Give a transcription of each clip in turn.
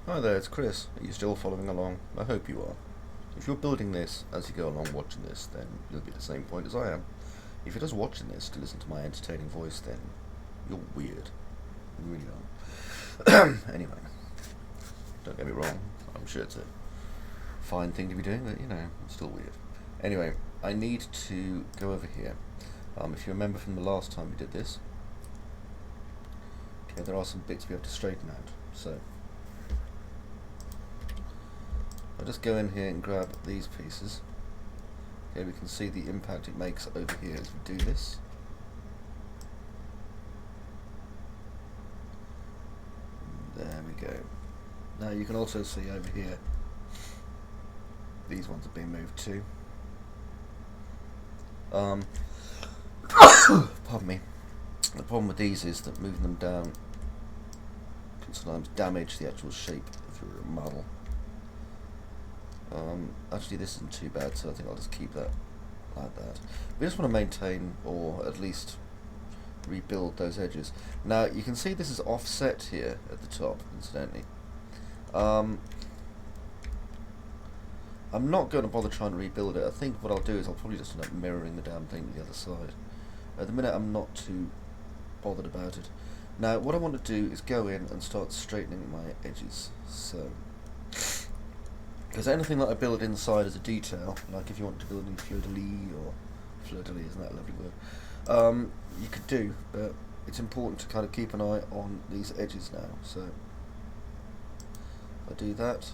Hi there, it's Chris. Are you still following along? I hope you are. If you're building this as you go along watching this, then you'll be at the same point as I am. If you're just watching this to listen to my entertaining voice, then you're weird. You really are. Anyway, don't get me wrong, I'm sure it's a fine thing to be doing, but it's still weird. Anyway, I need to go over here. If you remember from the last time we did this, okay, there are some bits we have to straighten out. So I'll just go in here and grab these pieces. Okay, we can see the impact it makes over here as we do this. There we go. Now you can also see over here, these ones are being moved too. Pardon me. The problem with these is that moving them down can sometimes damage the actual shape of your model. Actually this isn't too bad, so I think I'll just keep that like that. We just want to maintain, or at least rebuild those edges. Now you can see this is offset here at the top, incidentally. I'm not going to bother trying to rebuild it. I think what I'll do is I'll probably just end up mirroring the damn thing to the other side. At the minute I'm not too bothered about it. Now what I want to do is go in and start straightening my edges. So, because anything that I build inside as a detail, like if you want to build any fleur-de-lis, or fleur-de-lis, isn't that a lovely word, you could do, but it's important to kind of keep an eye on these edges now. So I do that,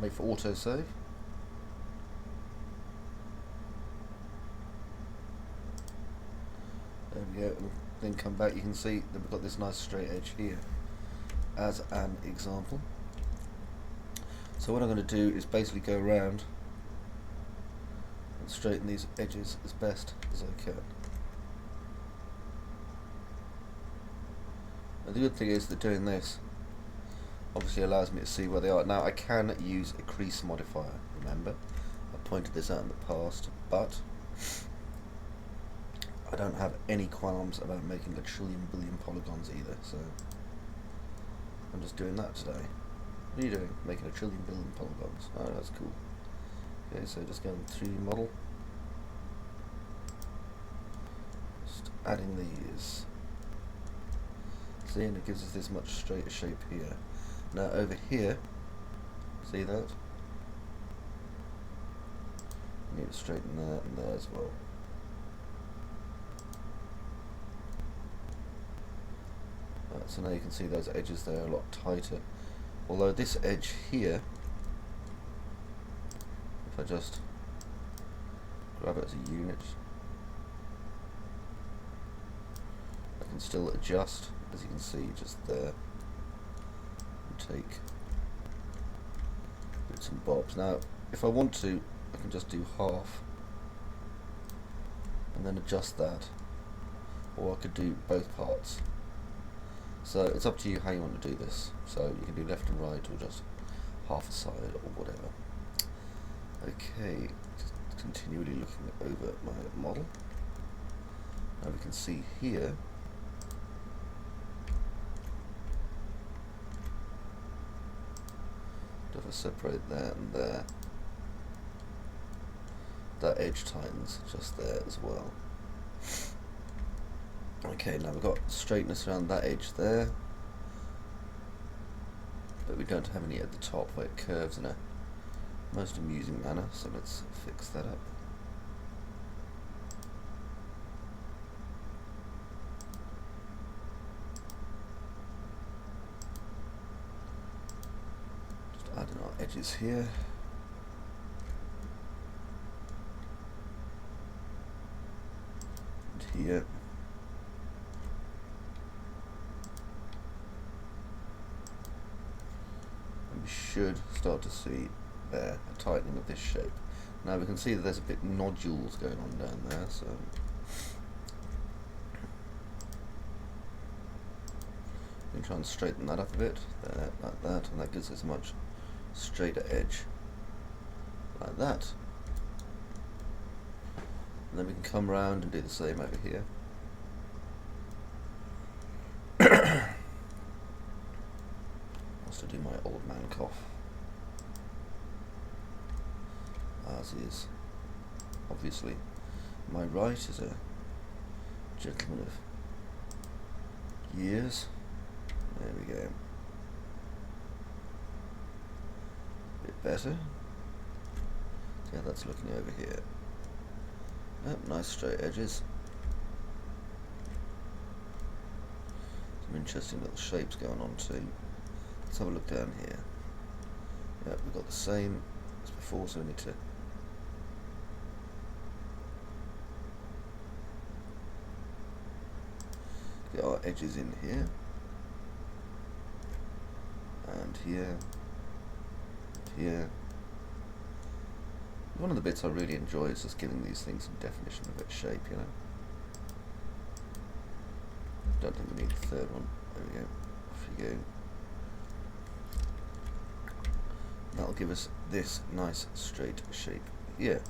wait for autosave. There we go, and then come back, you can see that we've got this nice straight edge here as an example. So what I'm going to do is basically go around and straighten these edges as best as I can. And the good thing is that doing this obviously allows me to see where they are. Now I can use a crease modifier, remember? I pointed this out in the past, but I don't have any qualms about making a trillion billion polygons either, so I'm just doing that today. What are you doing? Making a trillion billion polygons. Oh, that's cool. Okay, so just going through model. Just adding these. See, and it gives us this much straighter shape here. Now over here, see that? We need to straighten that and there as well. Right, so now you can see those edges there are a lot tighter. Although this edge here, if I just grab it as a unit, I can still adjust, as you can see, just there, and take bits and bobs. Now, if I want to, I can just do half, and then adjust that, or I could do both parts. So it's up to you how you want to do this. So you can do left and right, or just half a side, or whatever. Okay, just continually looking over my model. Now we can see here if I separate there and there, that edge tightens just there as well. Okay, now we've got straightness around that edge there, but we don't have any at the top where it curves in a most amusing manner, so let's fix that up. Just adding our edges here. And here. We should start to see there a tightening of this shape. Now we can see that there's a bit nodules going on down there, so we can try and straighten that up a bit, there, like that, and that gives us a much straighter edge, like that. And then we can come around and do the same over here. Must I do my old man cough? As is, obviously, my right as a gentleman of years. There we go. Bit better. See how that's looking over here. Oh, nice straight edges. Some interesting little shapes going on too. Let's have a look down here. Yeah, we've got the same as before, so we need to get our edges in here. And here. And here. One of the bits I really enjoy is just giving these things some definition of its shape, you know. Don't think we need the third one. There we go. Off you go. That'll give us this nice straight shape here.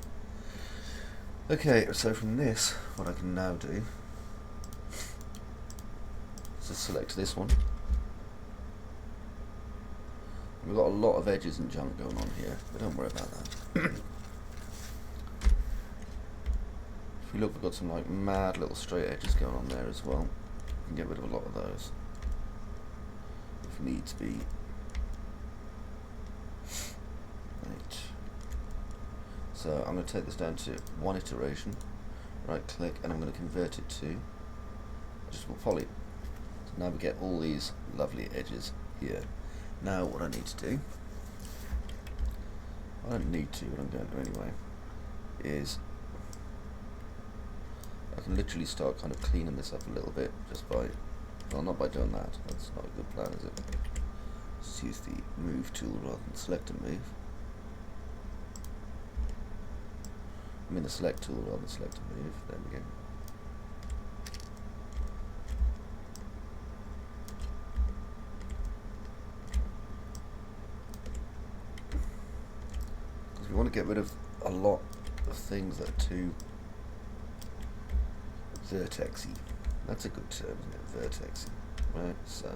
Okay, so from this, what I can now do is just select this one. We've got a lot of edges and junk going on here, but don't worry about that. If we look, we've got some like mad little straight edges going on there as well. We can get rid of a lot of those if needs be. Right. So I'm going to take this down to one iteration, right click, and I'm going to convert it to adjustable poly. So now we get all these lovely edges here. Now what I need to do, I don't need to, but I'm going to anyway, is I can literally start kind of cleaning this up a little bit just by, well, not by doing that, that's not a good plan, is it? Just use the move tool rather than select and move. I mean the select tool rather than select and move, there we go. Because we want to get rid of a lot of things that are too vertexy. That's a good term, isn't it? Vertexy. Right, so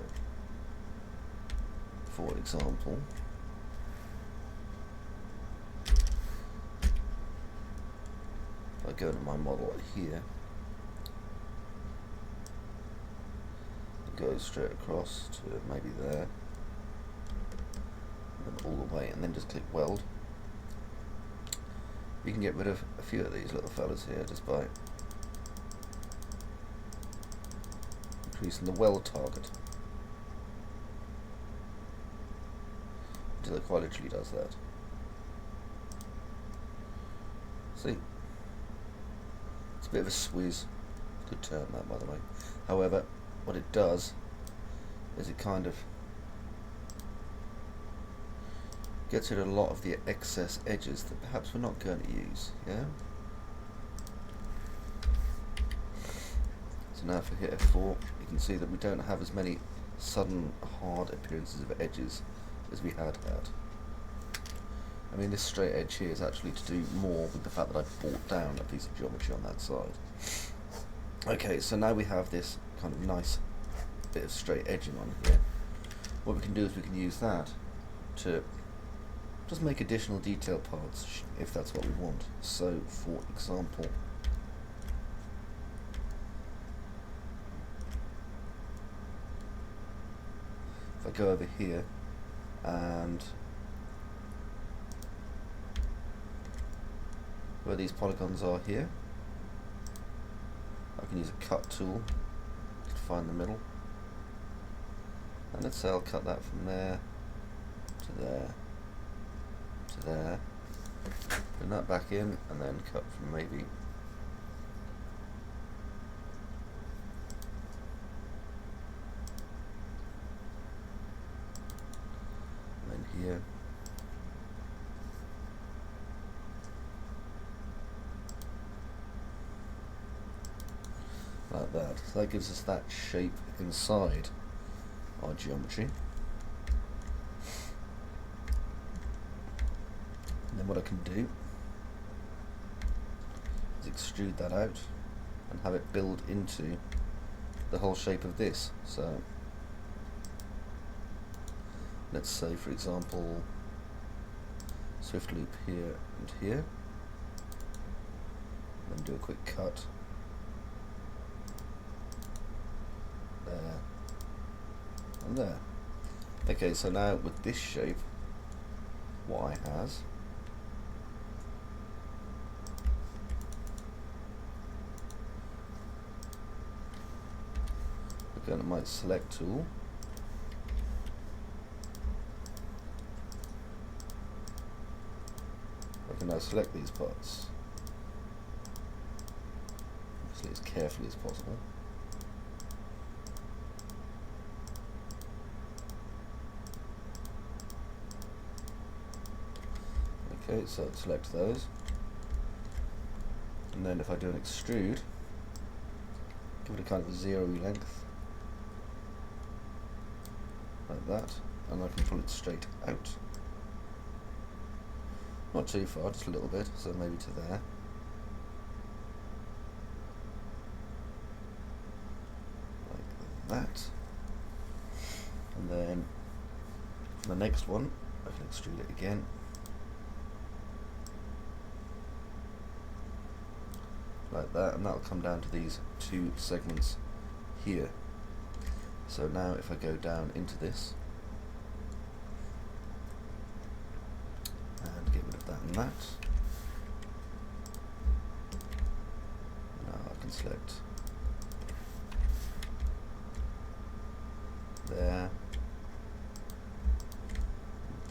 for example, if I go to my model here, it goes straight across to maybe there, and then all the way, and then just click weld. You can get rid of a few of these little fellas here just by increasing the weld target until it quite literally does that. See? It's a bit of a swizz. Good term that, by the way. However, what it does is it kind of gets rid of a lot of the excess edges that perhaps we're not going to use, yeah? So now if I hit F4, you can see that we don't have as many sudden hard appearances of edges as we had. I mean, this straight edge here is actually to do more with the fact that I brought down a piece of geometry on that side. Okay, so now we have this kind of nice bit of straight edging on here. What we can do is we can use that to just make additional detail parts if that's what we want. So, for example, if I go over here and where these polygons are here, I can use a cut tool to find the middle, and let's say I'll cut that from there to there to there, bring that back in, and then cut from maybe here, like that. So that gives us that shape inside our geometry. And then what I can do is extrude that out and have it build into the whole shape of this. So let's say for example swift loop here and here, then do a quick cut there and there. Okay, so now with this shape, Y has again at my select tool, I can now select these parts, obviously as carefully as possible. Okay, so select those, and then if I do an extrude, give it a kind of a zero-y length, like that, and I can pull it straight out. Not too far, just a little bit, so maybe to there. Like that. And then for the next one, I can extrude it again. Like that, and that'll come down to these two segments here. So now if I go down into this and get rid of that and that, now I can select there,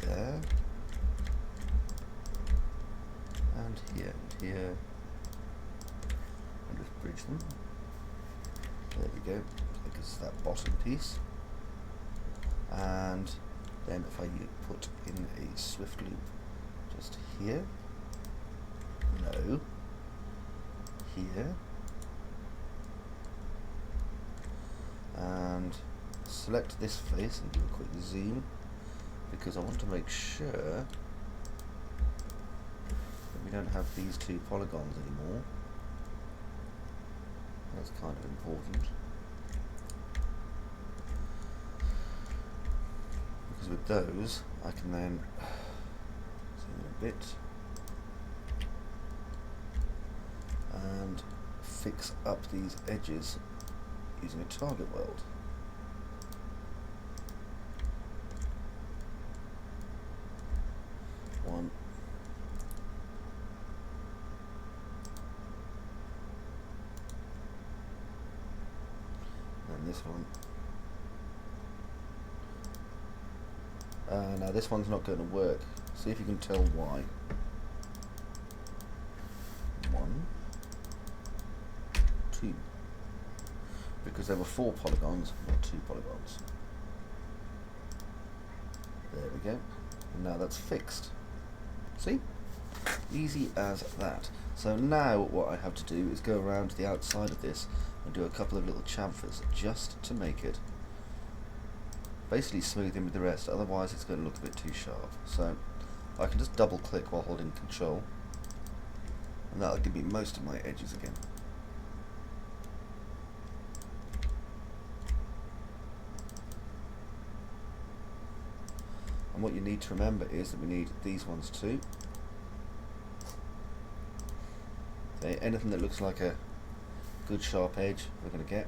there, and here, and here, and just bridge them. There we go, because that bottom piece. And then if I put in a swift loop just here, no, here, and select this face and do a quick zoom, because I want to make sure that we don't have these two polygons anymore. That's kind of important, because with those I can then zoom in a bit and fix up these edges using a target weld. One, and this one. Now this one's not going to work. See if you can tell why. 1, 2. Because there were 4 polygons, not 2 polygons. There we go. And now that's fixed. See? Easy as that. So now what I have to do is go around to the outside of this and do a couple of little chamfers just to make it basically smooth in with the rest, otherwise it's going to look a bit too sharp. So I can just double click while holding Control, and that'll give me most of my edges again. And what you need to remember is that we need these ones too. Okay, anything that looks like a good sharp edge we're going to get.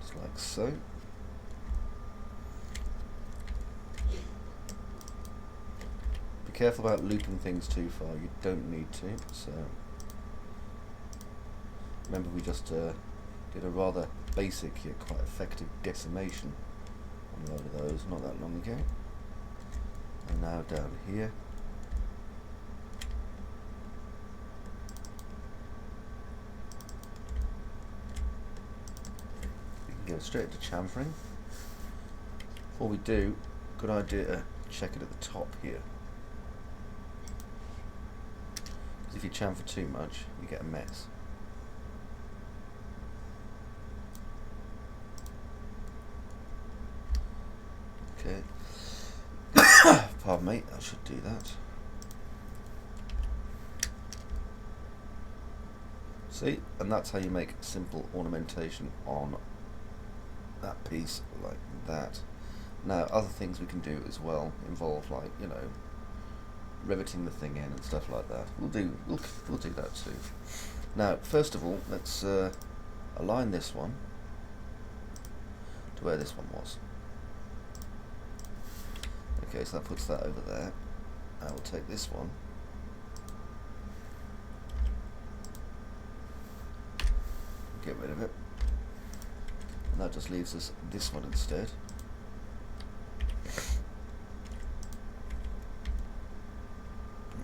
Just like so. Be careful about looping things too far, you don't need to. So remember we just did a rather basic yet quite effective decimation on a load of those not that long ago. And now down here, we can go straight to chamfering. Before we do, good idea to check it at the top here, because if you chamfer too much you get a mess. Okay. Pardon me, I should do that. See, and that's how you make simple ornamentation on that piece like that. Now, other things we can do as well involve, like, you know, riveting the thing in and stuff like that. We'll do that too. Now, first of all, let's align this one to where this one was. Okay, so that puts that over there. Now we'll take this one, get rid of it, and that just leaves us this one instead.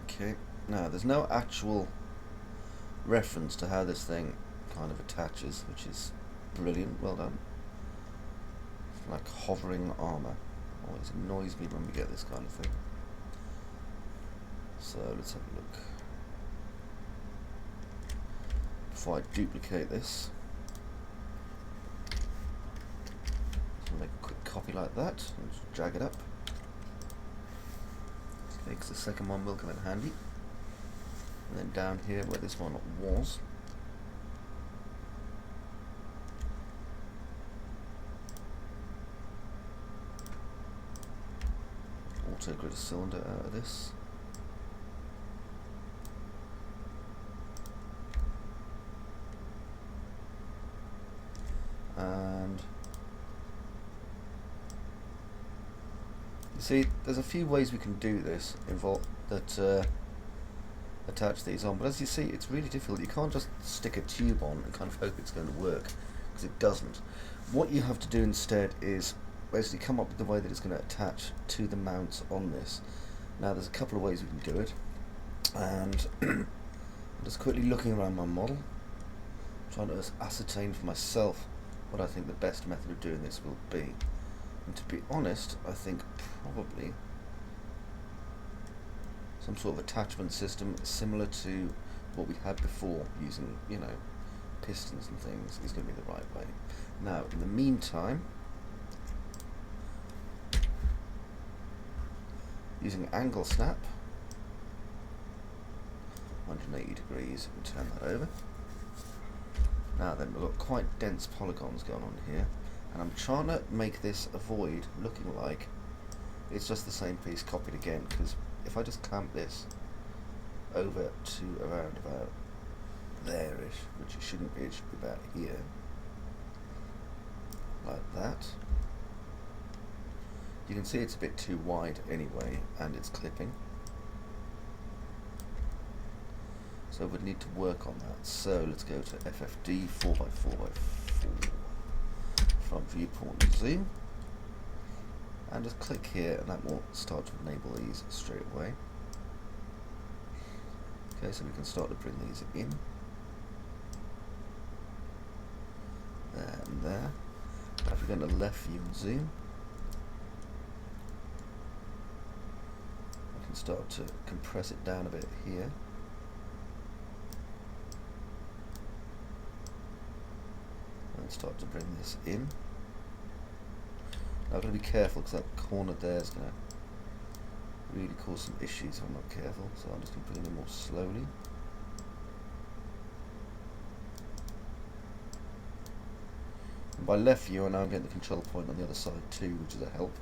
Okay, now there's no actual reference to how this thing kind of attaches, which is brilliant, well done. It's like hovering armour. Always annoys me when we get this kind of thing. So let's have a look. Before I duplicate this, just make a quick copy like that and just drag it up. This makes the second one will come in handy. And then down here where this one was, auto grid a cylinder out of this. And you see, there's a few ways we can do this attach these on, but as you see, it's really difficult. You can't just stick a tube on and kind of hope it's going to work, because it doesn't. What you have to do instead is basically come up with the way that it's going to attach to the mounts on this. Now there's a couple of ways we can do it, and I'm just quickly looking around my model, trying to ascertain for myself what I think the best method of doing this will be. And to be honest, I think probably some sort of attachment system similar to what we had before, using, you know, pistons and things, is going to be the right way. Now, in the meantime, using angle snap, 180 degrees, and turn that over. Now then, we've got quite dense polygons going on here, and I'm trying to make this avoid looking like it's just the same piece copied again, because if I just clamp this over to around about there-ish, which it shouldn't be, it should be about here, like that, you can see it's a bit too wide anyway, and it's clipping. So we'd need to work on that. So let's go to FFD 4x4x4 front viewport and zoom, and just click here, and that will start to enable these straight away. Okay, so we can start to bring these in. There and there. Now if we go to left view and zoom, I can start to compress it down a bit here. And start to bring this in. Now I've got to be careful, because that corner there is going to really cause some issues if I'm not careful, so I'm just going to bring it in more slowly. And by left view, I now get the control point on the other side too, which is a help.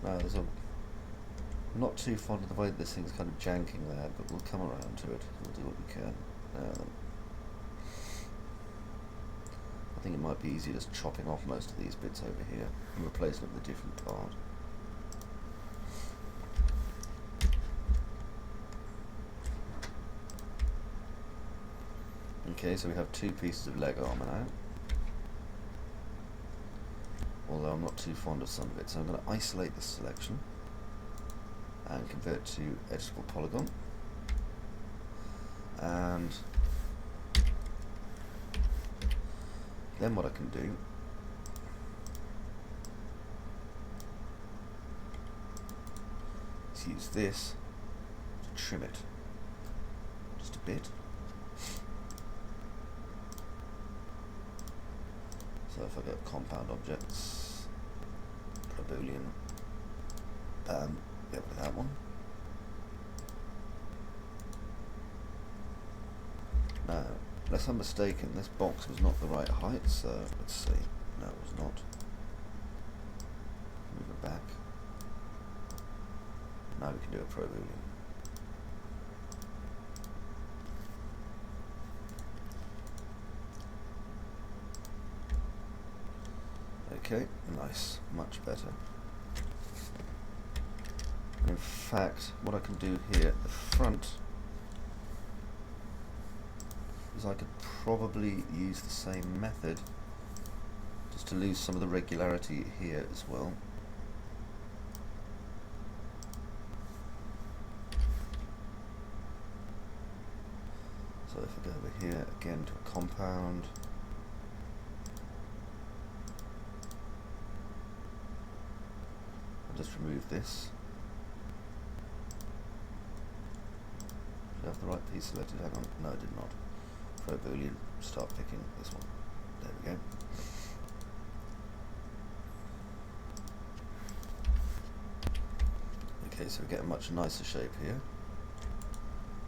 Now there's I'm not too fond of the way that this thing's kind of janking there, but we'll come around to it. We'll do what we can. Now then, I think it might be easier just chopping off most of these bits over here and replacing it with a different part. Okay, so we have two pieces of leg armour now. Although I'm not too fond of some of it, so I'm going to isolate this selection and convert to editable polygon, and then what I can do is use this to trim it just a bit. So if I go compound objects, Boolean, Get rid of that one. Now, unless I'm mistaken, this box was not the right height, so let's see. No, it was not. Move it back. Now we can do a pro boolean. Okay, nice, much better. And in fact, what I can do here at the front is I could probably use the same method just to lose some of the regularity here as well. So if I go over here again to a compound, I'll just remove this. Did I have the right piece selected? Hang on. No, I did not. Pro boolean, start picking this one. There we go. Okay, so we get a much nicer shape here.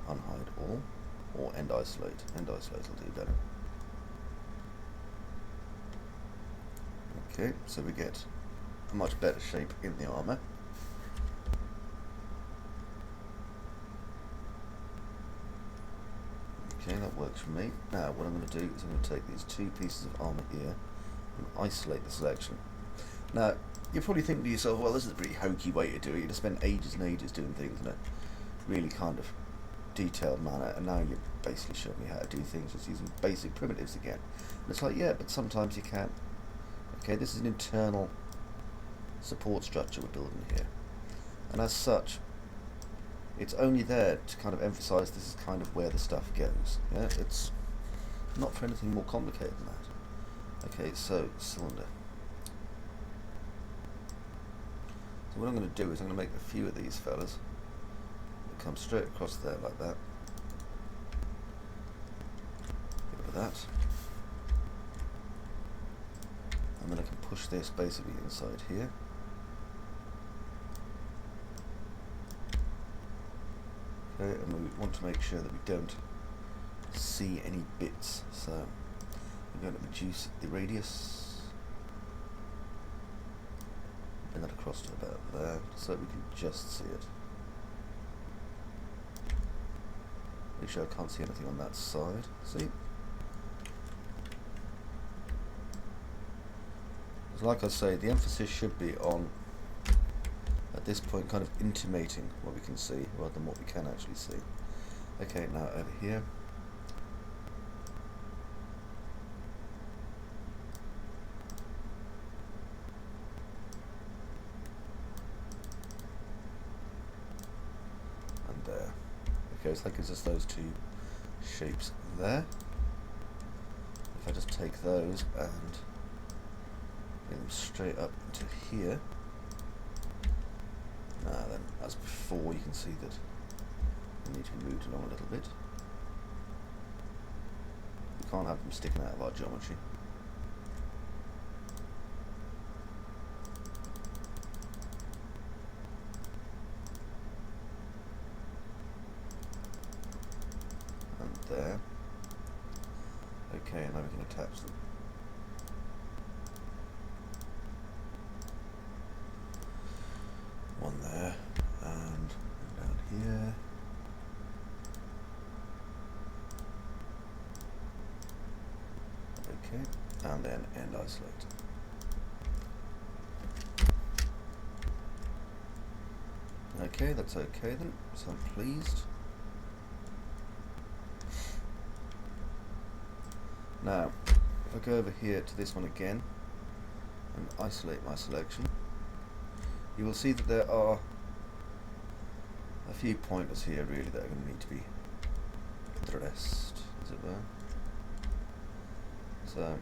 Unhide all, or end isolate. End isolate will do better. Okay, so we get a much better shape in the armour. Okay, that works for me. Now what I'm going to do is I'm going to take these two pieces of armour here and isolate the selection. Now, you're probably thinking to yourself, well, this is a pretty hokey way to do it. You'd have spent ages and ages doing things in a really kind of detailed manner, and now you're basically showing me how to do things just using basic primitives again. And it's like, yeah, but sometimes you can't. Okay, this is an internal support structure we're building here. And as such, it's only there to kind of emphasize this is kind of where the stuff goes. Yeah, it's not for anything more complicated than that. Okay, so cylinder. So what I'm going to do is I'm going to make a few of these fellas that come straight across there like that. Get rid of that. And then I can push this basically inside here. Okay, and we want to make sure that we don't see any bits, so I'm going to reduce the radius, bring that across to about there, so we can just see it. Make sure I can't see anything on that side. See? Like I say, the emphasis should be on, at this point, kind of intimating what we can see rather than what we can actually see. Okay, now over here. And there. Okay, so that gives us those two shapes there. If I just take those and bring them straight up to here. Now then, as before, you can see that they need to be moved along a little bit. We can't have them sticking out of our geometry. And there. Okay, now we can attach them. One there, and down here. Okay, and then end isolate. Okay, that's okay then, so I'm pleased. Now, if I go over here to this one again, and isolate my selection, you will see that there are a few pointers here really that are going to need to be addressed, as it were. So,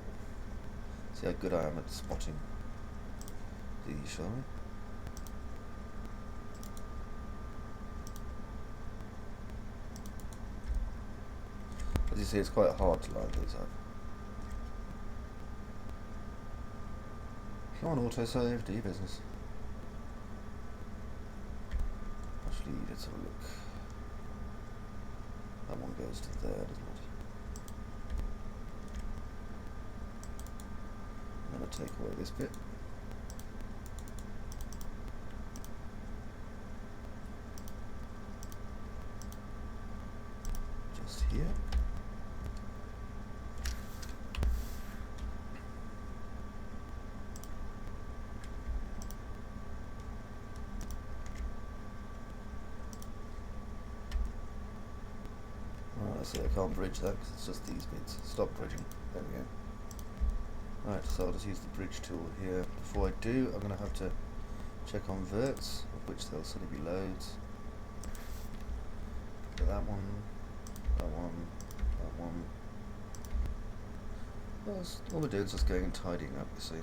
see how good I am at spotting these, shall we? As you see, it's quite hard to line these up. Come on, autosave, do your business. actually, let's have a look. That one goes to there, doesn't it? I'm going to take away this bit. Just here. See, I can't bridge that because it's just these bits. Stop bridging. There we go. Right, so I'll just use the bridge tool here. Before I do, I'm going to have to check on verts, of which there'll certainly be loads. Look at that one, that one, that one. Well, all we're doing is just going and tidying up, you see.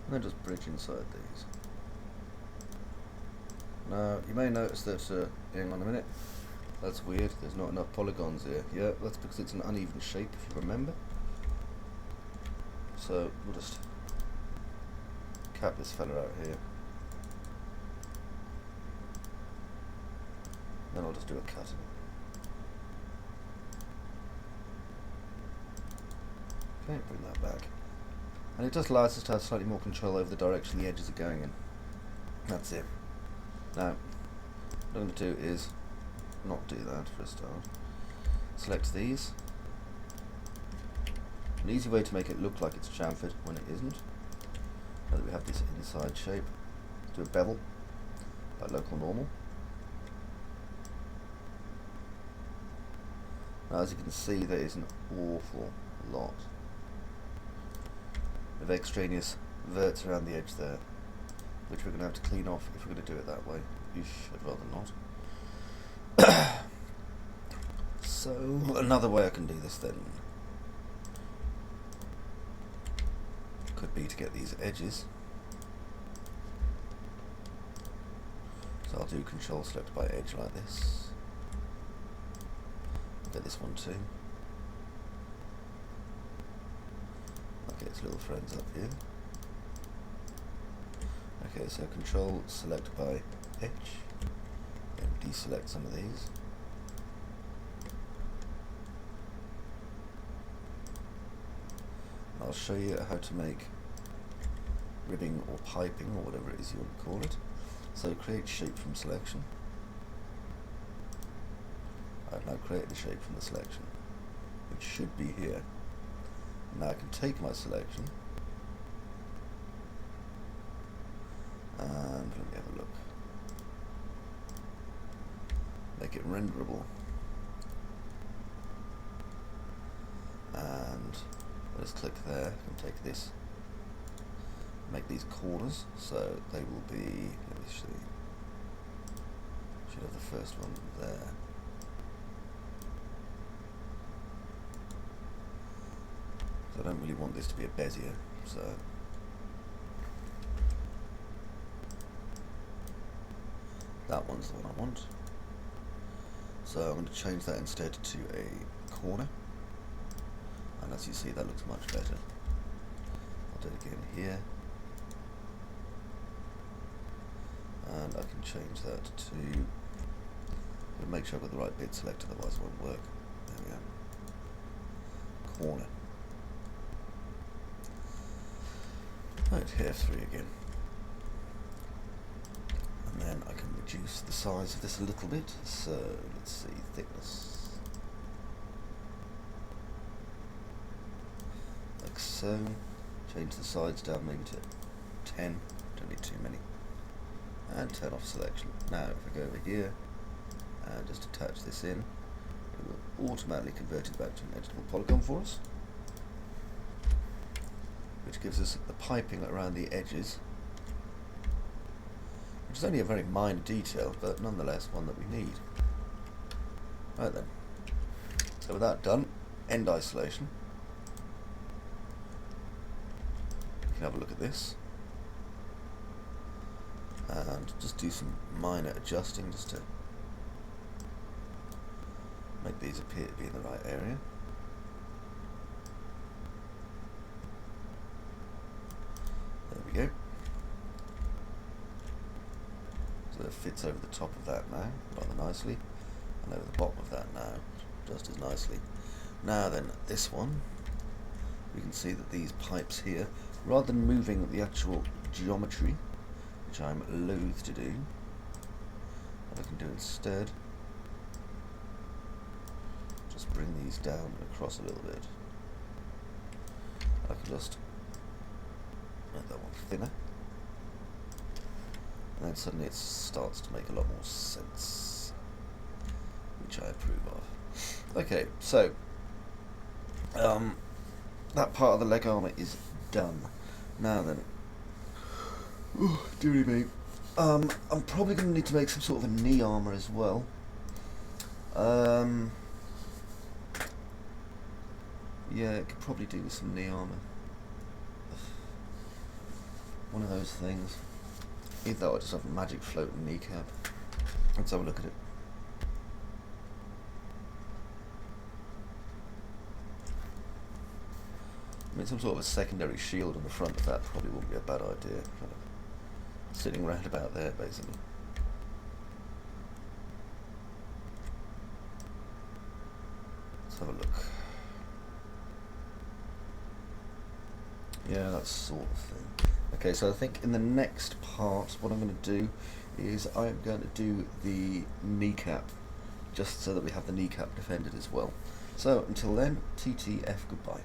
And then just bridge inside these. Now, you may notice that, hang on a minute, that's weird, there's not enough polygons here. Yeah, that's because it's an uneven shape, if you remember. So, we'll just cap this fella out here. Then I'll just do a cutting. Okay, bring that back. And it just allows us to have slightly more control over the direction the edges are going in. That's it. Now, what I'm going to do is not do that for a start. Select these. An easy way to make it look like it's chamfered when it isn't. Now that we have this inside shape, do a bevel by local normal. Now, as you can see, there is an awful lot of extraneous verts around the edge there, which we're going to have to clean off if we're going to do it that way. I'd rather not. So, another way I can do this then could be to get these edges. So I'll do Control Select by Edge like this. Get this one too. Okay, its little friends up here. Okay, so Control Select by Edge, and deselect some of these. I'll show you how to make ribbing or piping or whatever it is you want to call it. So create shape from selection. I've now created the shape from the selection, which should be here. Now I can take my selection and let me have a look. Make it renderable. And let's click there and take this. Make these corners so they will be, let me see. Should have the first one there. I don't really want this to be a bezier, so that one's the one I want. So I'm going to change that instead to a corner, and as you see that looks much better. I'll do it again here, and I can change that to, make sure I've got the right bit selected, otherwise it won't work. There we go. Corner. Right, here 3 again. And then I can reduce the size of this a little bit. So, let's see, thickness. Like so. Change the sides down maybe to 10. Don't need too many. And turn off selection. Now, if I go over here and just attach this in, it will automatically convert it back to an editable polygon for us, which gives us the piping around the edges, which is only a very minor detail, but nonetheless one that we need. Right then, so with that done, end isolation. can have a look at this and just do some minor adjusting just to make these appear to be in the right area. There we go. So it fits over the top of that now, rather nicely, and over the bottom of that now, just as nicely. Now then, this one, we can see that these pipes here, rather than moving the actual geometry, which I'm loath to do, what I can do instead, just bring these down and across a little bit. I can just make that one thinner, and then suddenly it starts to make a lot more sense, which I approve of. Okay, so that part of the leg armour is done. Now then, dearie me, I'm probably going to need to make some sort of a knee armour as well. Yeah, it could probably do with some knee armour. One of those things. Either that or just have a magic floating kneecap. Let's have a look at it. I mean, some sort of a secondary shield on the front of that probably wouldn't be a bad idea. Kind of sitting round about there, basically. Let's have a look. Yeah, that sort of thing. Okay, so I think in the next part, what I'm going to do is I'm going to do the kneecap, just so that we have the kneecap defended as well. So, until then, TTF, goodbye.